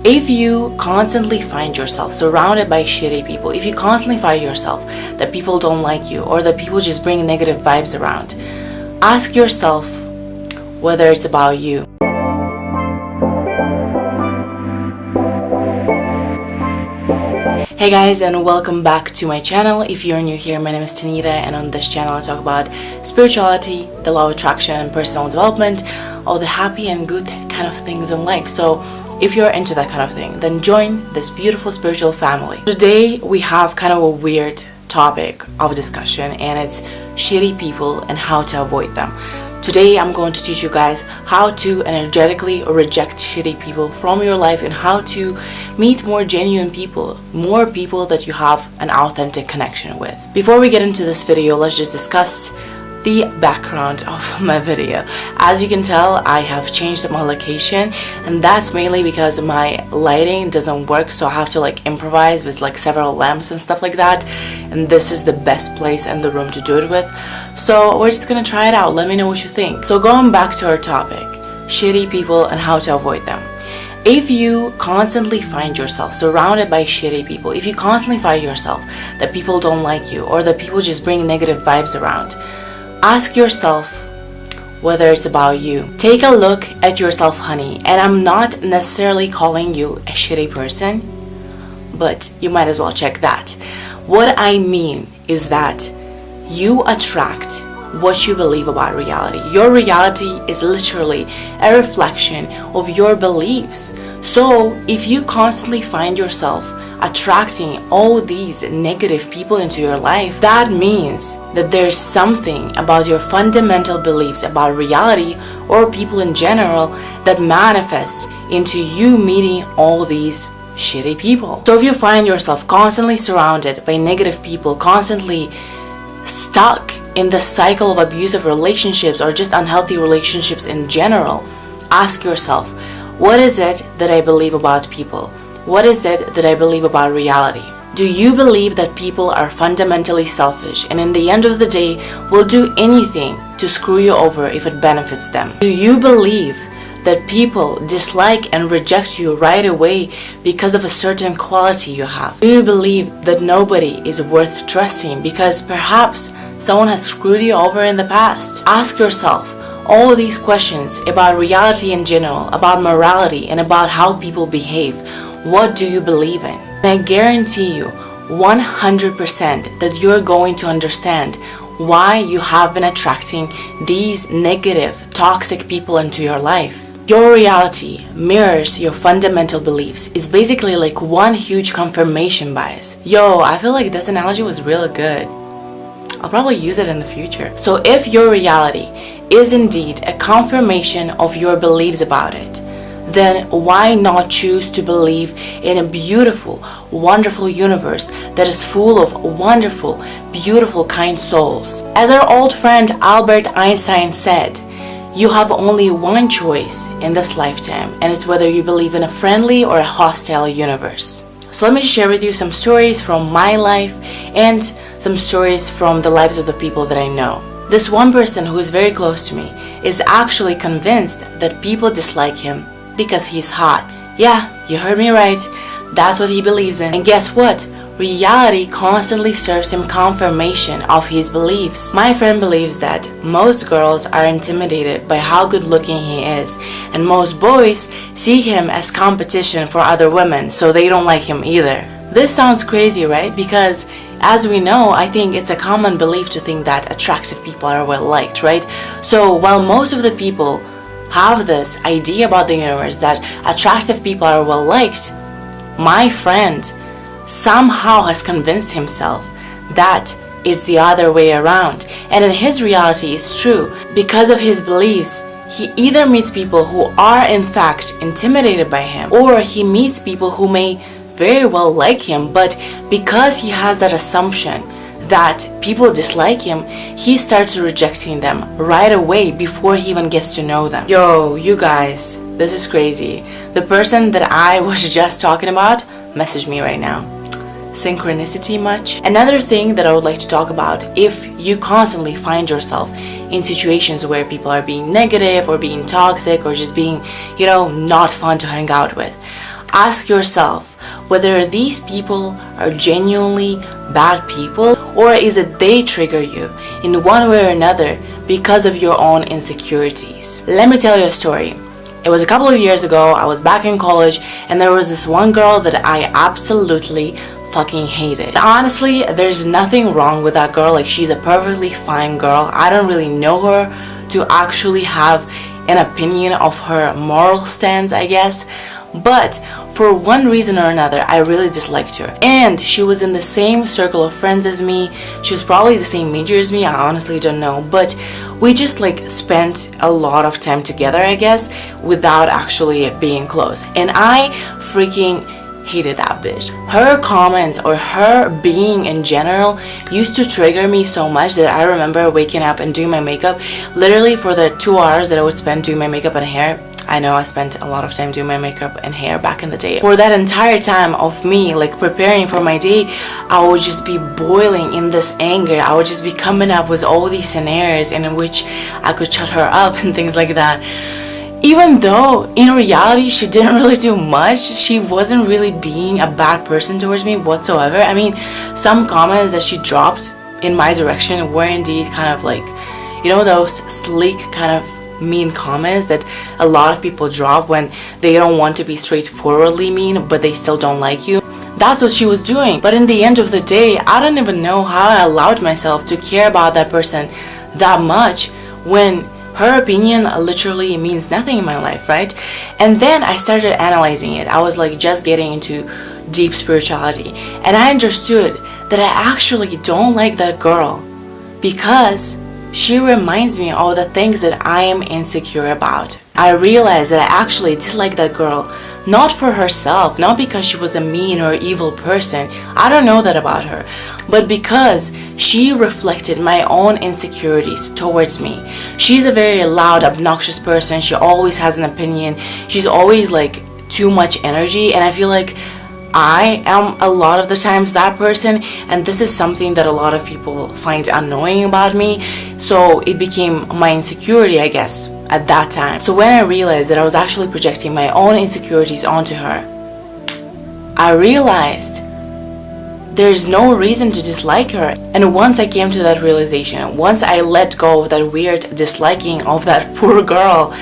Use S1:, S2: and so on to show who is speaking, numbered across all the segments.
S1: If you constantly find yourself surrounded by shitty people, if you constantly find yourself that people don't like you or that people just bring negative vibes around, ask yourself whether it's about you. Hey guys, and welcome back to my channel. If you're new here, my name is Tanita, and on this channel I talk about spirituality, the law of attraction, and personal development, all the happy and good kind of things in life. So if you're into that kind of thing, then join this beautiful spiritual family. Today we have kind of a weird topic of discussion, and it's shitty people and how to avoid them. Today I'm going to teach you guys how to energetically reject shitty people from your life and how to meet more genuine people, more people that you have an authentic connection with. Before we get into this video, let's just discuss the background of my video. As you can tell, I have changed my location, and that's mainly because my lighting doesn't work, so I have to improvise with several lamps and stuff like that, and this is the best place in the room to do it with. So we're just gonna try it out. Let me know what you think. So going back to our topic, shitty people and how to avoid them. If you constantly find yourself surrounded by shitty people, if you constantly find yourself that people don't like you or that people just bring negative vibes around, ask yourself whether it's about you. Take a look at yourself, honey, and I'm not necessarily calling you a shitty person, but you might as well check that. What I mean is that you attract what you believe about reality. Your reality is literally a reflection of your beliefs. So if you constantly find yourself attracting all these negative people into your life, that means that there's something about your fundamental beliefs about reality or people in general that manifests into you meeting all these shitty people. So if you find yourself constantly surrounded by negative people, constantly stuck in the cycle of abusive relationships or just unhealthy relationships in general, ask yourself, what is it that I believe about people? What is it that I believe about reality? Do you believe that people are fundamentally selfish and in the end of the day will do anything to screw you over if it benefits them? Do you believe that people dislike and reject you right away because of a certain quality you have? Do you believe that nobody is worth trusting because perhaps someone has screwed you over in the past? Ask yourself all these questions about reality in general, about morality, and about how people behave. What do you believe in? And I guarantee you 100% that you're going to understand why you have been attracting these negative, toxic people into your life. Your reality mirrors your fundamental beliefs. It's basically like one huge confirmation bias. Yo, I feel like this analogy was really good. I'll probably use it in the future. So if your reality is indeed a confirmation of your beliefs about it, then why not choose to believe in a beautiful, wonderful universe that is full of wonderful, beautiful, kind souls? As our old friend Albert Einstein said, you have only one choice in this lifetime, and it's whether you believe in a friendly or a hostile universe. So let me share with you some stories from my life and some stories from the lives of the people that I know. This one person who is very close to me is actually convinced that people dislike him because he's hot. Yeah, you heard me right. That's what he believes in. And guess what? Reality constantly serves him confirmation of his beliefs. My friend believes that most girls are intimidated by how good looking he is, and most boys see him as competition for other women, so they don't like him either. This sounds crazy, right? Because as we know, I think it's a common belief to think that attractive people are well liked, right? So while most of the people have this idea about the universe that attractive people are well liked, my friend somehow has convinced himself that it's the other way around. And in his reality, it's true. Because of his beliefs, he either meets people who are in fact intimidated by him, or he meets people who may very well like him, but because he has that assumption that people dislike him, he starts rejecting them right away before he even gets to know them. Yo, you guys, this is crazy. The person that I was just talking about messaged me right now. Synchronicity much? Another thing that I would like to talk about, if you constantly find yourself in situations where people are being negative or being toxic or just being, not fun to hang out with, Ask yourself whether these people are genuinely bad people, or is it they trigger you in one way or another because of your own insecurities. Let me tell you a story. It was a couple of years ago. I was back in college and there was this one girl that I absolutely fucking hated. Honestly, there's nothing wrong with that girl. Like, she's a perfectly fine girl. I don't really know her to actually have an opinion of her moral stance, I guess. But for one reason or another, I really disliked her. And she was in the same circle of friends as me. She was probably the same major as me. I honestly don't know. But we just like spent a lot of time together, I guess, without actually being close. And I freaking hated that bitch. Her comments or her being in general used to trigger me so much that I remember waking up and doing my makeup. Literally for the 2 hours that I would spend doing my makeup and hair, I know I spent a lot of time doing my makeup and hair back in the day. For that entire time of me like preparing for my day, I would just be boiling in this anger. I would just be coming up with all these scenarios in which I could shut her up and things like that. Even though in reality she didn't really do much, she wasn't really being a bad person towards me whatsoever. I mean, some comments that she dropped in my direction were indeed kind of like, you know, those sleek kind of mean comments that a lot of people drop when they don't want to be straightforwardly mean but they still don't like you. That's what she was doing. But in the end of the day, I don't even know how I allowed myself to care about that person that much when her opinion literally means nothing in my life, right? And then I started analyzing it. I was like just getting into deep spirituality, and I understood that I actually don't like that girl because she reminds me of the things that I am insecure about. I realized that I actually dislike that girl not for herself, not because she was a mean or evil person. I don't know that about her, but because she reflected my own insecurities towards me. She's a very loud, obnoxious person. She always has an opinion. She's always like too much energy, and I feel like I am a lot of the times that person, and this is something that a lot of people find annoying about me. So it became my insecurity, I guess, at that time. So when I realized that I was actually projecting my own insecurities onto her, I realized there's no reason to dislike her. And once I came to that realization, once I let go of that weird disliking of that poor girl,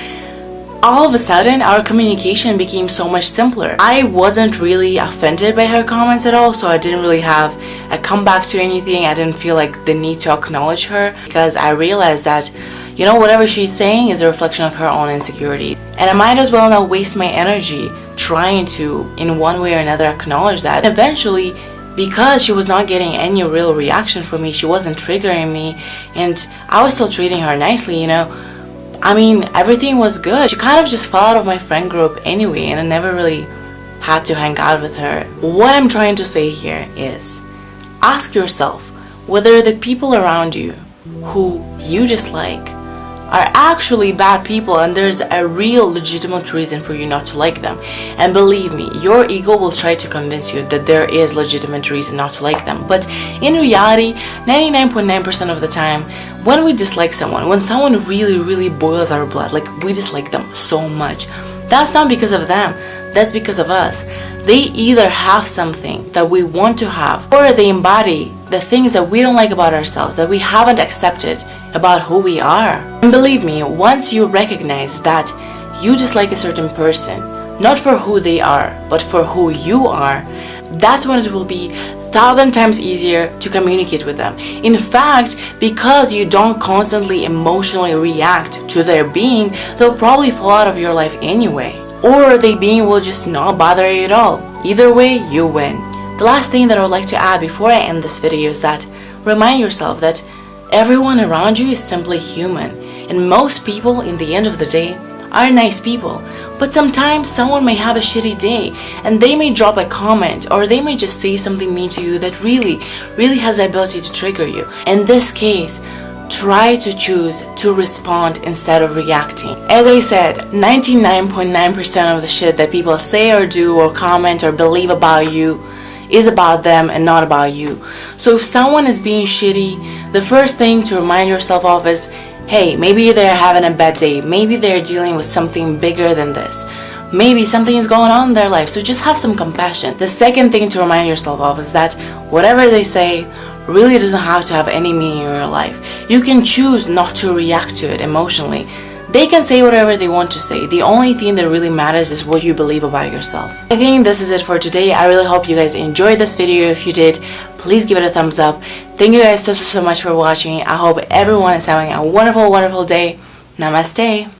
S1: all of a sudden our communication became so much simpler. I wasn't really offended by her comments at all, so I didn't really have a comeback to anything. I didn't feel like the need to acknowledge her because I realized that, you know, whatever she's saying is a reflection of her own insecurity, and I might as well not waste my energy trying to in one way or another acknowledge that. And eventually, because she was not getting any real reaction from me, she wasn't triggering me, and I was still treating her nicely, you know, I mean, everything was good. She kind of just fell out of my friend group anyway, and I never really had to hang out with her. What I'm trying to say here is, ask yourself whether the people around you who you dislike are actually bad people and there's a real legitimate reason for you not to like them. And believe me, your ego will try to convince you that there is legitimate reason not to like them. But in reality, 99.9% of the time, when we dislike someone, when someone really boils our blood, like we dislike them so much, that's not because of them, that's because of us. They either have something that we want to have, or they embody the things that we don't like about ourselves, that we haven't accepted about who we are. And believe me, once you recognize that you dislike a certain person, not for who they are, but for who you are, that's when it will be 1,000 times easier to communicate with them. In fact, because you don't constantly emotionally react to their being, they'll probably fall out of your life anyway. Or their being will just not bother you at all. Either way, you win. The last thing that I would like to add before I end this video is that remind yourself that everyone around you is simply human, and most people in the end of the day are nice people. But sometimes someone may have a shitty day and they may drop a comment, or they may just say something mean to you that really has the ability to trigger you. In this case, try to choose to respond instead of reacting. As I said, 99.9% of the shit that people say or do or comment or believe about you is about them and not about you. So if someone is being shitty, the first thing to remind yourself of is, hey, maybe they're having a bad day. Maybe they're dealing with something bigger than this. maybe something is going on in their life. So just have some compassion. The second thing to remind yourself of is that whatever they say really doesn't have to have any meaning in your life. You can choose not to react to it emotionally. They can say whatever they want to say. The only thing that really matters is what you believe about yourself. I think this is it for today. I really hope you guys enjoyed this video. If you did, please give it a thumbs up. Thank you guys so much for watching. I hope everyone is having a wonderful day. Namaste.